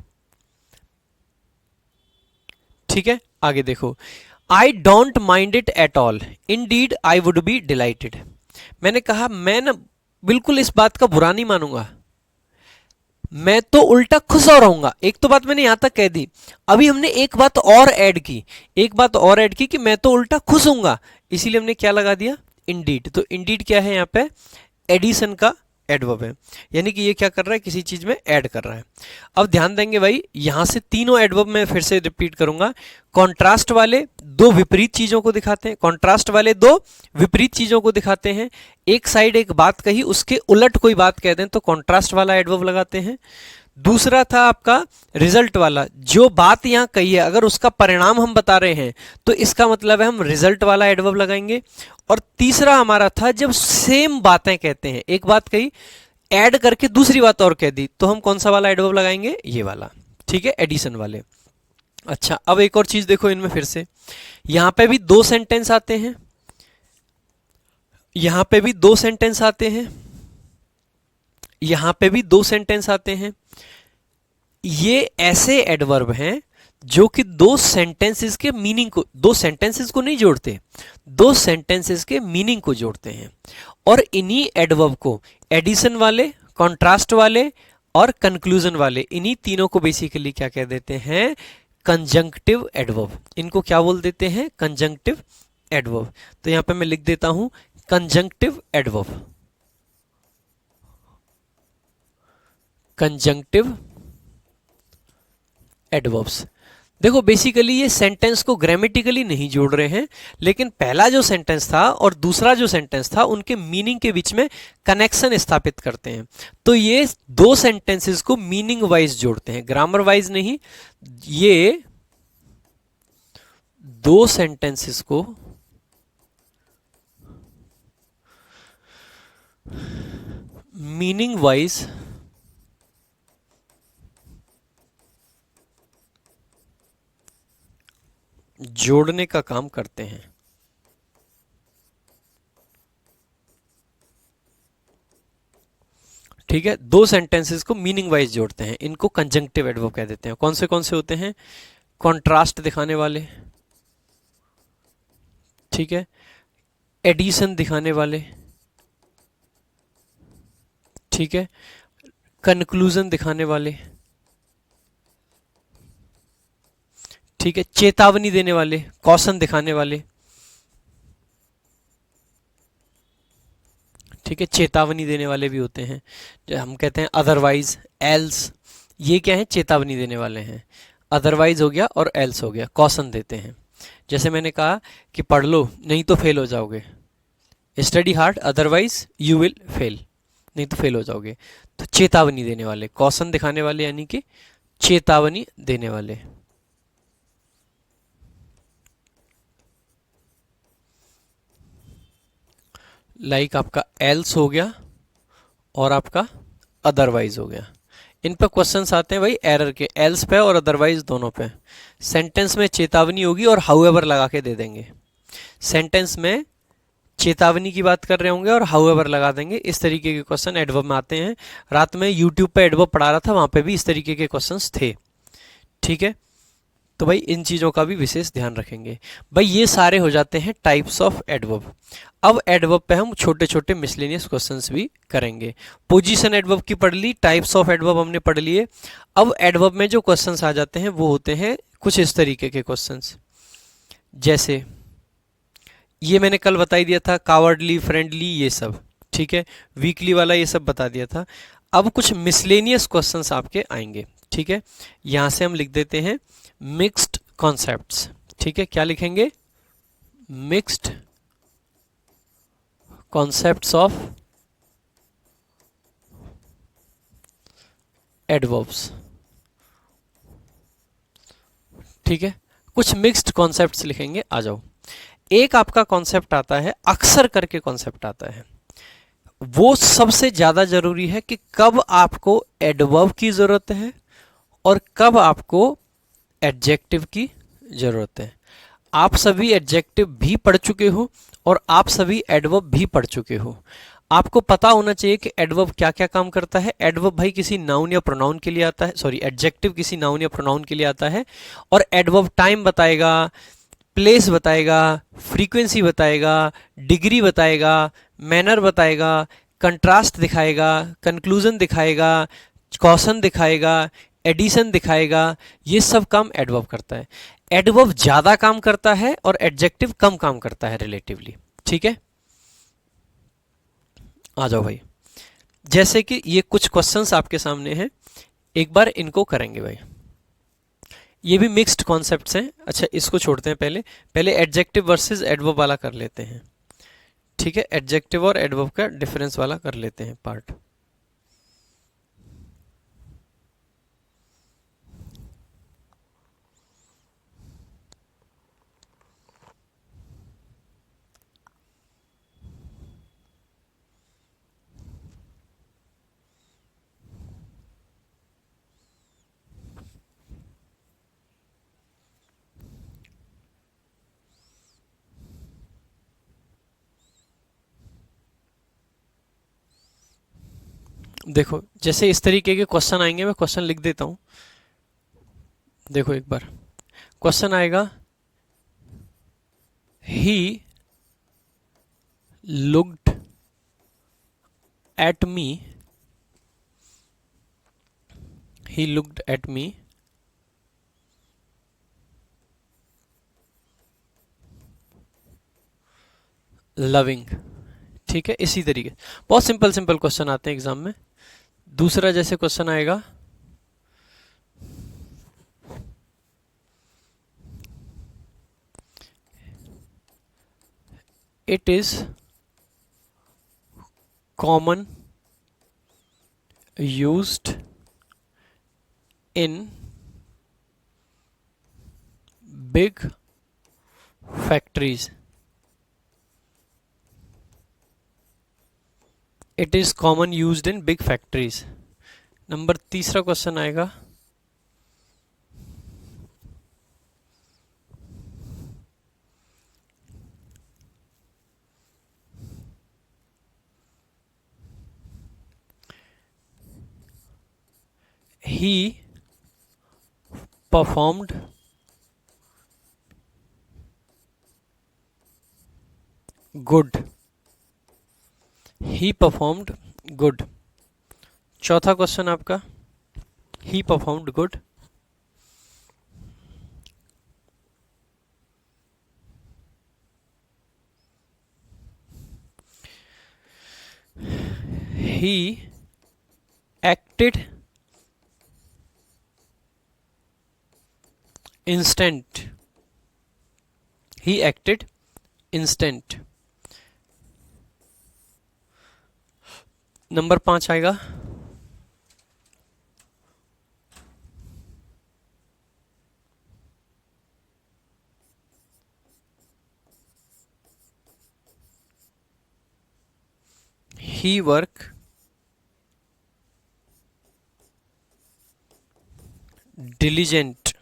ठीक है, आगे देखो, I don't mind it at all, Indeed I would be dilated. मैंने कहा मैं ना बिल्कुल इस बात का बुरा नहीं मानूंगा, मैं तो उल्टा खुश हो रहूंगा। एक तो बात मैंने यहां तक कह दी, अभी हमने एक बात और ऐड की, एक बात और ऐड की कि मैं तो उल्टा खुश होऊंगा, इसीलिए हमने क्या लगा दिया, इंडीड। तो इंडीड क्या है यहाँ पे, एडिशन का एडवर्ब है, यानी कि ये क्या कर रहा है, किसी चीज में ऐड कर रहा है। अब ध्यान देंगे भाई, यहां से तीनों एडवर्ब मैं फिर से रिपीट करूंगा। कॉन्ट्रास्ट वाले दो विपरीत चीजों को दिखाते हैं, कॉन्ट्रास्ट वाले दो विपरीत चीजों को दिखाते हैं। एक साइड एक बात कही, उसके उलट कोई बात कह दें तो कॉन्ट्रास्ट वाला एडवर्ब लगाते हैं। दूसरा था आपका रिजल्ट वाला, जो बात यहां कही है अगर उसका परिणाम हम बता रहे हैं तो इसका मतलब है हम रिजल्ट वाला एडवर्ब लगाएंगे। और तीसरा हमारा था जब सेम बातें कहते हैं, एक बात कही ऐड करके दूसरी बात और कह दी, तो हम कौन सा वाला एडवर्ब लगाएंगे, ये वाला। ठीक है, एडिशन वाले। अच्छा, अब एक और चीज देखो इनमें फिर से, यहां पे भी दो सेंटेंस आते हैं, यहां पे भी दो सेंटेंस आते हैं, यहां पे भी दो सेंटेंस आते हैं। ये ऐसे एडवर्ब हैं जो कि दो सेंटेंसेस के मीनिंग को, दो सेंटेंसेस को नहीं जोड़ते, दो सेंटेंसेस के मीनिंग को जोड़ते हैं। और इन्हीं एडवर्ब को एडिशन वाले, कॉन्ट्रास्ट वाले और कंक्लूजन वाले, इन्हीं तीनों को बेसिकली क्या कह देते हैं, कंजंक्टिव एडवर्ब। इनको क्या बोल देते हैं, कंजंक्टिव एडवर्ब। तो यहां पे मैं लिख देता हूं कंजंक्टिव एडवर्ब, कंजंक्टिव एडवर्ब्स। देखो बेसिकली ये सेंटेंस को ग्रामेटिकली नहीं जोड़ रहे हैं, लेकिन पहला जो सेंटेंस था और दूसरा जो सेंटेंस था उनके मीनिंग के बीच में कनेक्शन स्थापित करते हैं। तो ये दो सेंटेंसेस को मीनिंग वाइज जोड़ते हैं, ग्रामर वाइज नहीं। ये दो सेंटेंसेस को मीनिंग वाइज जोड़ने का काम करते हैं। ठीक है, दो सेंटेंसेस को मीनिंग वाइज जोड़ते हैं, इनको कंजंक्टिव एडवर्ब कह देते हैं। कौन से होते हैं, कॉन्ट्रास्ट दिखाने वाले, ठीक है, एडिशन दिखाने वाले, ठीक है, कंक्लूजन दिखाने वाले, ठीक है, चेतावनी देने वाले, कॉशन दिखाने वाले, ठीक है, चेतावनी देने वाले भी होते हैं, जो हम कहते हैं अदरवाइज, एल्स। ये क्या है, चेतावनी देने वाले हैं। अदरवाइज हो गया और एल्स हो गया, कॉशन देते हैं। जैसे मैंने कहा कि पढ़ लो नहीं तो फेल हो जाओगे, study hard otherwise you will fail, नहीं तो फेल हो जाओगे। तो चेतावनी देने वाले, कॉशन दिखाने वाले, यानी कि चेतावनी देने वाले। लाइक आपका एल्स हो गया और आपका अदरवाइज हो गया। इन पर क्वेश्चंस आते हैं भाई एरर के, एल्स पे और अदरवाइज दोनों पे। सेंटेंस में चेतावनी होगी और हाउएवर लगा के दे देंगे। सेंटेंस में चेतावनी की बात कर रहे होंगे और हाउएवर लगा देंगे। इस तरीके के क्वेश्चन एडवर्ब में आते हैं। रात में यूट्यूब पे एडवर्ब पढ़ा रहा था, वहां पे भी इस तरीके के क्वेश्चंस थे। ठीक है, तो भाई इन चीज़ों का भी विशेष ध्यान रखेंगे। भाई ये सारे हो जाते हैं टाइप्स ऑफ एडवर्ब। अब एडवर्ब पे हम छोटे छोटे मिसलेनियस क्वेश्चंस भी करेंगे। पोजीशन एडवर्ब की पढ़ ली, टाइप्स ऑफ एडवर्ब हमने पढ़ लिए। अब एडवर्ब में जो क्वेश्चंस आ जाते हैं वो होते हैं कुछ इस तरीके के क्वेश्चंस, जैसे ये मैंने कल बता ही दिया था, कावर्डली, फ्रेंडली, ये सब। ठीक है, वीकली वाला ये सब बता दिया था। अब कुछ मिसलेनियस क्वेश्चंस आपके आएंगे। ठीक है, यहां से हम लिख देते हैं मिक्स्ड कॉन्सेप्ट्स। ठीक है, क्या लिखेंगे, मिक्स्ड कॉन्सेप्ट्स ऑफ एडवर्ब्स। ठीक है, कुछ मिक्स्ड कॉन्सेप्ट्स लिखेंगे, आ जाओ। एक आपका कॉन्सेप्ट आता है, अक्सर करके कॉन्सेप्ट आता है, वो सबसे ज्यादा जरूरी है कि कब आपको एडवर्ब की जरूरत है और कब आपको एडजेक्टिव की जरूरत है। आप सभी एडजेक्टिव भी पढ़ चुके हो और आप सभी एडवर्ब भी पढ़ चुके हो। आपको पता होना चाहिए कि एडवर्ब क्या क्या काम करता है। एडवर्ब भाई किसी नाउन या प्रोनाउन के लिए आता है, सॉरी एडजेक्टिव किसी नाउन या प्रोनाउन के लिए आता है। और एडवर्ब टाइम बताएगा, प्लेस बताएगा, फ्रीक्वेंसी बताएगा, डिग्री बताएगा, मैनर बताएगा, कंट्रास्ट दिखाएगा, कंक्लूजन दिखाएगा, कॉशन दिखाएगा, एडिशन दिखाएगा। ये सब काम एडवर्ब करता है। एडवर्ब ज्यादा काम करता है और एडजेक्टिव कम काम करता है रिलेटिवली। ठीक है, आ जाओ भाई। जैसे कि ये कुछ क्वेश्चंस आपके सामने हैं, एक बार इनको करेंगे भाई। ये भी मिक्स्ड कॉन्सेप्ट्स हैं। अच्छा, इसको छोड़ते हैं, पहले पहले एडजेक्टिव वर्सेस एडवर्ब वाला कर लेते हैं। ठीक है, एडजेक्टिव और एडवर्ब का डिफरेंस वाला कर लेते हैं पार्ट। देखो जैसे इस तरीके के क्वेश्चन आएंगे, मैं क्वेश्चन लिख देता हूं। देखो एक बार क्वेश्चन आएगा, ही looked at me, he looked at me loving। ठीक है, इसी तरीके बहुत सिंपल सिंपल क्वेश्चन आते हैं एग्जाम में। दूसरा जैसे क्वेश्चन आएगा, it is common used in big factories. It is common used in big factories. Number तीसरा क्वेश्चन आएगा, he performed good। he performed good। चौथा क्वेश्चन आपका, he performed good। he acted instant। he acted instant। Number 5 आएगा, he work diligent।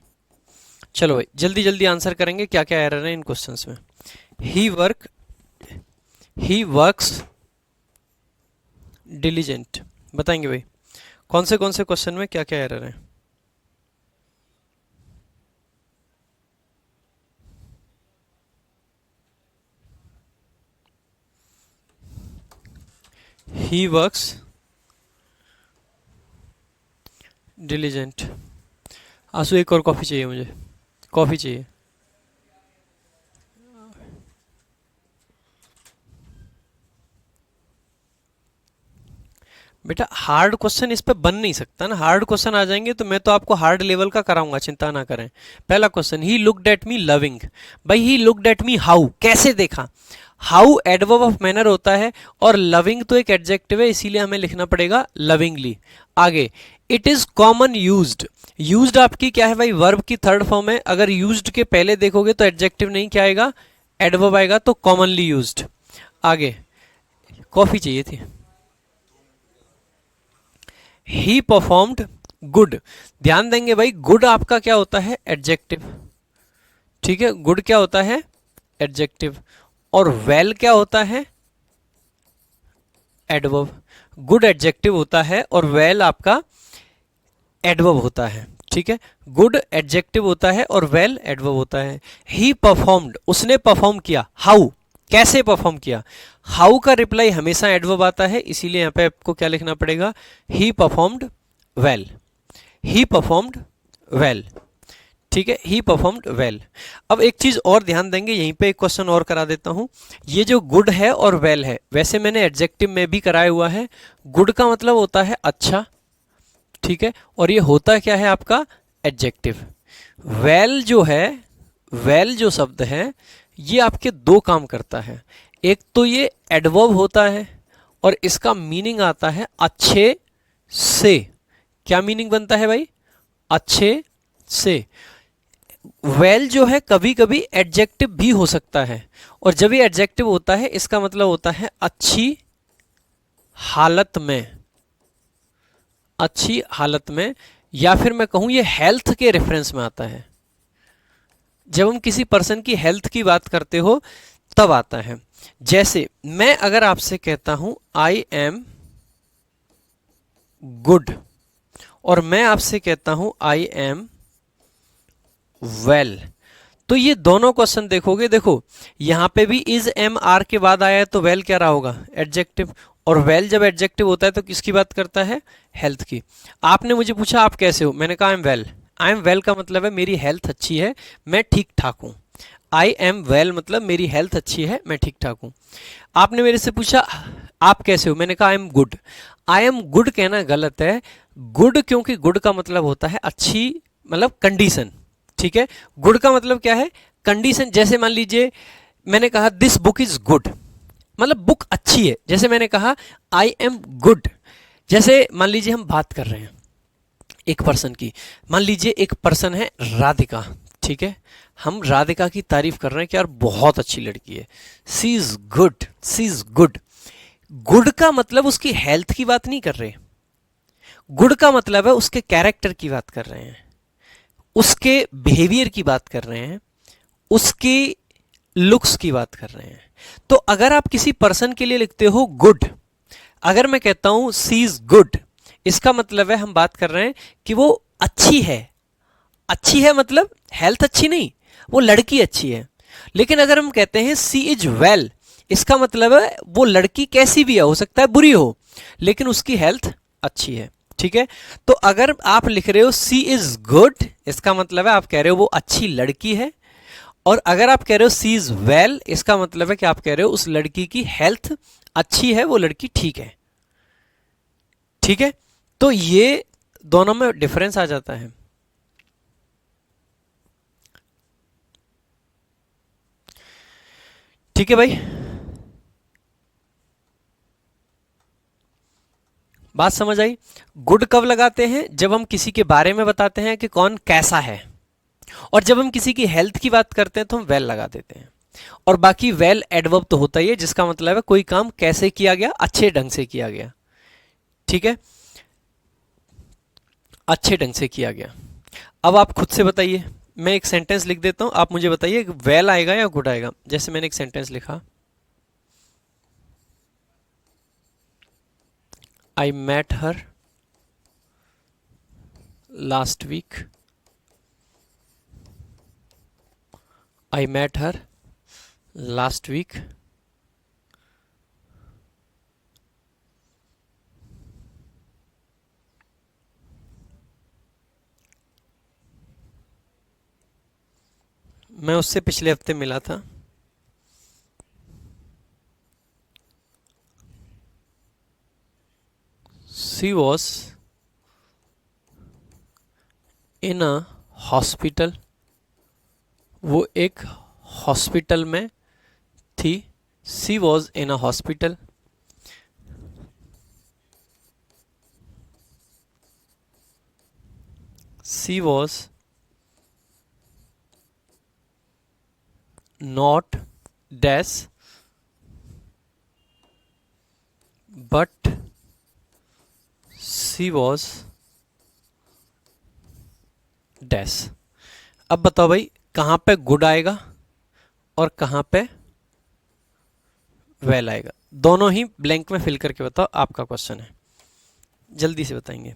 चलो भाई जल्दी जल्दी आंसर करेंगे, क्या क्या एरर है इन क्वेश्चंस में। ही वर्क्स डिलीजेंट, बताएंगे भाई कौन से क्वेश्चन में क्या क्या एरर है। He works diligent. आंसू एक और कॉफी चाहिए मुझे, कॉफी चाहिए। बेटा हार्ड क्वेश्चन इस पे बन नहीं सकता ना, हार्ड क्वेश्चन आ जाएंगे तो मैं तो आपको हार्ड लेवल का कराऊंगा, चिंता ना करें। पहला question, he looked at me loving. भाई he looked at me how, कैसे देखा। हाउ एडवर्ब ऑफ मैनर होता है और लविंग तो एक एडजेक्टिव है, इसीलिए हमें लिखना पड़ेगा लविंगली। आगे, it is common used. Used आपकी क्या है भाई, वर्ब की थर्ड फॉर्म है। अगर यूज्ड के पहले देखोगे तो एडजेक्टिव नहीं, क्या आएगा, एडवर्ब आएगा, तो कॉमनली यूज्ड। आगे, कॉफी चाहिए थी। ही परफॉर्म्ड गुड। ध्यान देंगे भाई, गुड आपका क्या होता है, एडजेक्टिव। ठीक है, गुड क्या होता है, एडजेक्टिव। और वेल क्या होता है, एडवर्ब। गुड एडजेक्टिव होता है और वेल आपका एडवर्ब होता है। ठीक है, गुड एडजेक्टिव होता है और वेल एडवर्ब होता है। ही परफॉर्म्ड, उसने परफॉर्म किया। हाउ, कैसे परफॉर्म किया। हाउ का रिप्लाई हमेशा एडवर्ब आता है, इसीलिए यहां पे आपको क्या लिखना पड़ेगा, ही परफॉर्म्ड वेल। ही परफॉर्म्ड वेल। ठीक है, ही परफॉर्म्ड वेल। अब एक चीज और ध्यान देंगे, यहीं पे एक क्वेश्चन और करा देता हूं। ये जो गुड है और वेल है, वैसे मैंने एडजेक्टिव में भी कराया हुआ है। गुड का मतलब होता है अच्छा, ठीक है, और ये होता क्या है आपका, एडजेक्टिव। वेल जो है, वेल जो शब्द है, ये आपके दो काम करता है। एक तो ये एडवर्ब होता है और इसका मीनिंग आता है अच्छे से। क्या मीनिंग बनता है भाई, अच्छे से। वेल जो है कभी कभी एडजेक्टिव भी हो सकता है, और जब ये एडजेक्टिव होता है इसका मतलब होता है अच्छी हालत में, अच्छी हालत में। या फिर मैं कहूं ये हेल्थ के रेफरेंस में आता है। जब हम किसी पर्सन की हेल्थ की बात करते हो तब आता है। जैसे मैं अगर आपसे कहता हूं आई एम गुड, और मैं आपसे कहता हूं आई एम वेल। तो ये दोनों क्वेश्चन देखोगे, देखो यहां पे भी इज एम आर के बाद आया है तो वेल क्या रहा होगा, एडजेक्टिव। और वेल जब एडजेक्टिव होता है तो किसकी बात करता है, हेल्थ की। आपने मुझे पूछा आप कैसे हो, मैंने कहा I am well. I am well का मतलब है मेरी हेल्थ अच्छी है, मैं ठीक ठाक हूं। आई एम वेल मतलब मेरी हेल्थ अच्छी है, मैं ठीक ठाक हूं। आपने मेरे से पूछा आप कैसे हो, मैंने कहा I am good. I am good कहना गलत है, गुड क्योंकि गुड का मतलब होता है अच्छी, मतलब कंडीशन, ठीक है। गुड का मतलब क्या है, कंडीशन। जैसे मान लीजिए मैंने कहा दिस बुक इज गुड, मतलब बुक अच्छी है। जैसे मैंने कहा आई एम गुड, जैसे मान लीजिए हम बात कर रहे हैं एक पर्सन की, मान लीजिए एक पर्सन है राधिका, ठीक है। हम राधिका की तारीफ कर रहे हैं कि यार बहुत अच्छी लड़की है, she is good, she is good. Good का मतलब उसकी हेल्थ की बात नहीं कर रहे, गुड का मतलब है उसके कैरेक्टर की बात कर रहे हैं, उसके बिहेवियर की बात कर रहे हैं, उसकी लुक्स की बात कर रहे हैं। तो अगर आप किसी पर्सन के लिए लिखते हो गुड, अगर मैं कहता हूं सी इज गुड, इसका मतलब है हम बात कर रहे हैं कि वो अच्छी है। अच्छी है मतलब हेल्थ अच्छी नहीं, वो लड़की अच्छी है। लेकिन अगर हम कहते हैं सी इज वेल, इसका मतलब है वो लड़की कैसी भी है, हो सकता है बुरी हो, लेकिन उसकी हेल्थ अच्छी है, ठीक है। तो अगर आप लिख रहे हो सी इज गुड, इसका मतलब है आप कह रहे हो वो अच्छी लड़की है। और अगर आप कह रहे हो सी इज वेल, इसका मतलब है कि आप कह रहे हो उस लड़की की हेल्थ अच्छी है, वो लड़की ठीक है, ठीक है। तो ये दोनों में डिफरेंस आ जाता है। ठीक है भाई, बात समझ आई। गुड कब लगाते हैं, जब हम किसी के बारे में बताते हैं कि कौन कैसा है। और जब हम किसी की हेल्थ की बात करते हैं तो हम वेल लगा देते हैं। और बाकी वेल एडवर्ब तो होता ही है, जिसका मतलब है कोई काम कैसे किया गया, अच्छे ढंग से किया गया, ठीक है, अच्छे ढंग से किया गया। अब आप खुद से बताइए, मैं एक सेंटेंस लिख देता हूं, आप मुझे बताइए वेल आएगा या गुड आएगा। जैसे मैंने एक सेंटेंस लिखा, I met her last week, I met her last week, मैं उससे पिछले हफ्ते मिला था। She was in a hospital, वो एक हॉस्पिटल में थी। She was in a hospital. She was not dash but she was dash. अब बताओ भाई कहाँ पे गुड आएगा और कहाँ पे वेल आएगा। दोनों ही ब्लैंक में फिल करके बताओ, आपका क्वेश्चन है, जल्दी से बताएंगे।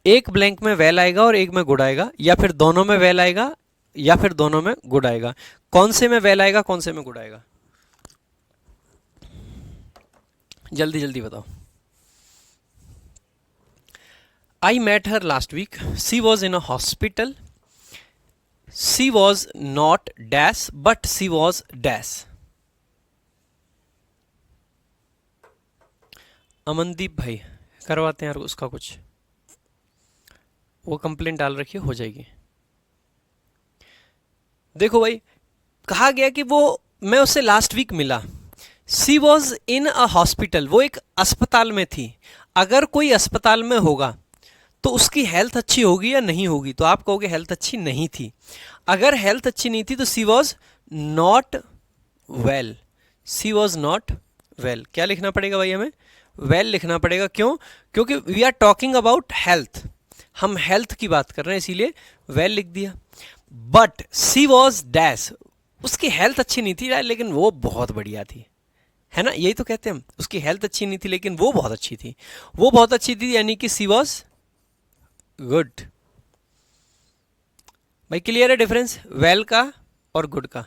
एक ब्लैंक में वेल आएगा और एक में गुड आएगा, या फिर दोनों में वेल आएगा या फिर दोनों में गुड आएगा। कौन से में वेल आएगा, कौन से में गुड आएगा, जल्दी जल्दी बताओ। I met her last week, she was in a hospital, she was not dash but she was dash. Amandeep भाई करवाते हैं यार उसका कुछ, वो कंप्लेंट डाल रखी हो जाएगी। देखो भाई कहा गया कि वो, मैं उससे लास्ट वीक मिला। सी वॉज इन अ हॉस्पिटल, वो एक अस्पताल में थी। अगर कोई अस्पताल में होगा तो उसकी हेल्थ अच्छी होगी या नहीं होगी, तो आप कहोगे हेल्थ अच्छी नहीं थी। अगर हेल्थ अच्छी नहीं थी तो she was not well, she was not well. क्या लिखना पड़ेगा भाई हमें, वेल लिखना पड़ेगा। क्यों, क्योंकि we are talking about health, हम हेल्थ की बात कर रहे हैं, इसीलिए वेल लिख दिया। बट सी वॉज डैश, उसकी हेल्थ अच्छी नहीं थी लेकिन वो बहुत बढ़िया थी, है ना, यही तो कहते हैं हम। उसकी हेल्थ अच्छी नहीं थी लेकिन वो बहुत अच्छी थी, वो बहुत अच्छी थी, यानी कि सी वॉज गुड। भाई क्लियर है डिफरेंस वेल का और गुड का?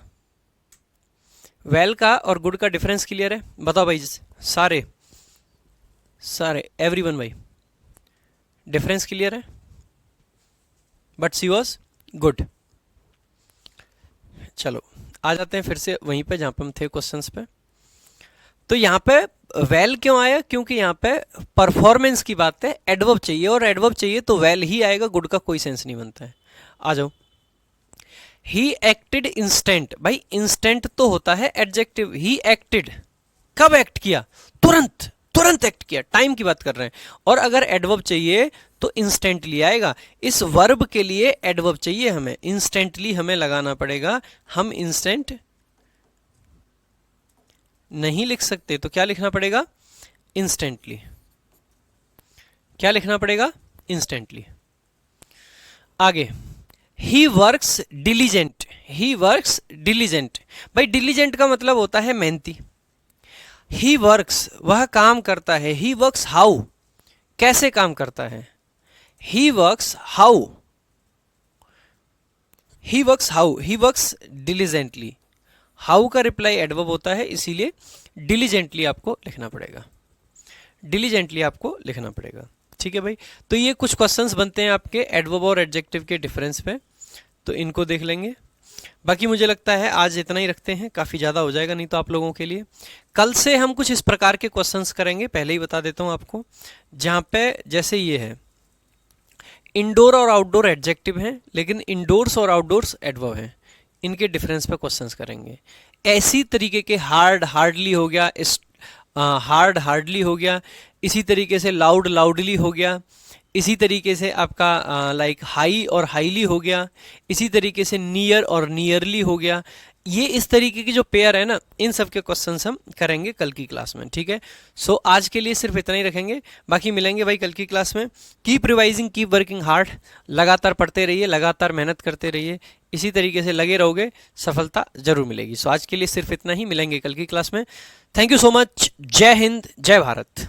वेल का और गुड का डिफरेंस क्लियर है? बताओ भाई सारे सारे एवरीवन भाई, डिफरेंस क्लियर है? But she was good. चलो आ जाते हैं फिर से वहीं पे जहां पे हम थे क्वेश्चंस पे। तो यहाँ पे वेल क्यों आया? क्योंकि यहाँ पे परफॉर्मेंस की बात है, एडवर्ब चाहिए, और एडवर्ब चाहिए तो वेल ही आएगा, गुड का कोई सेंस नहीं बनता है। आ जाओ। ही एक्टेड इंस्टेंट, भाई इंस्टेंट तो होता है एडजेक्टिव, ही एक्टेड कब एक्ट किया? तुरंत, तुरंत एक्ट किया, टाइम की बात कर रहे हैं। और अगर एडवर्ब चाहिए तो इंस्टेंटली आएगा। इस वर्ब के लिए एडवर्ब चाहिए हमें, इंस्टेंटली हमें लगाना पड़ेगा। हम इंस्टेंट नहीं लिख सकते तो क्या लिखना पड़ेगा? इंस्टेंटली। क्या लिखना पड़ेगा? इंस्टेंटली। आगे, he works diligent, he works diligent, भाई डिलीजेंट का मतलब होता है मेहनती। ही वर्क्स वह काम करता है, ही वर्क्स हाउ कैसे काम करता है? He works how, he works how, he works diligently. How का रिप्लाई एडवर्ब होता है, इसीलिए डिलीजेंटली आपको लिखना पड़ेगा, डिलीजेंटली आपको लिखना पड़ेगा। ठीक है भाई, तो ये कुछ क्वेश्चंस बनते हैं आपके एडवर्ब और एडजेक्टिव के डिफरेंस पे, तो इनको देख लेंगे। बाकी मुझे लगता है आज इतना ही रखते हैं, काफ़ी ज़्यादा हो जाएगा नहीं तो आप लोगों के लिए। कल से हम कुछ इस प्रकार के क्वेश्चंस करेंगे, पहले ही बता देता हूँ आपको, जहाँ पे जैसे ये है इंडोर और आउटडोर एडजेक्टिव हैं, लेकिन इंडोर्स और आउटडोर्स एडवर्ब हैं, इनके डिफरेंस पे क्वेश्चंस करेंगे। ऐसी तरीके के हार्ड हार्डली हो गया, हार्ड हार्डली हो गया, इसी तरीके से लाउड लाउडली हो गया, इसी तरीके से आपका लाइक हाई और हाईली हो गया, इसी तरीके से नियर और नियरली हो गया। ये इस तरीके की जो पेयर है ना, इन सब के क्वेश्चंस हम करेंगे कल की क्लास में। ठीक है, सो आज के लिए सिर्फ इतना ही रखेंगे, बाकी मिलेंगे भाई कल की क्लास में। Keep revising, keep working hard, लगातार पढ़ते रहिए, लगातार मेहनत करते रहिए, इसी तरीके से लगे रहोगे, सफलता जरूर मिलेगी। सो आज के लिए सिर्फ इतना ही, मिलेंगे कल की क्लास में। थैंक यू सो मच, जय हिंद, जय भारत।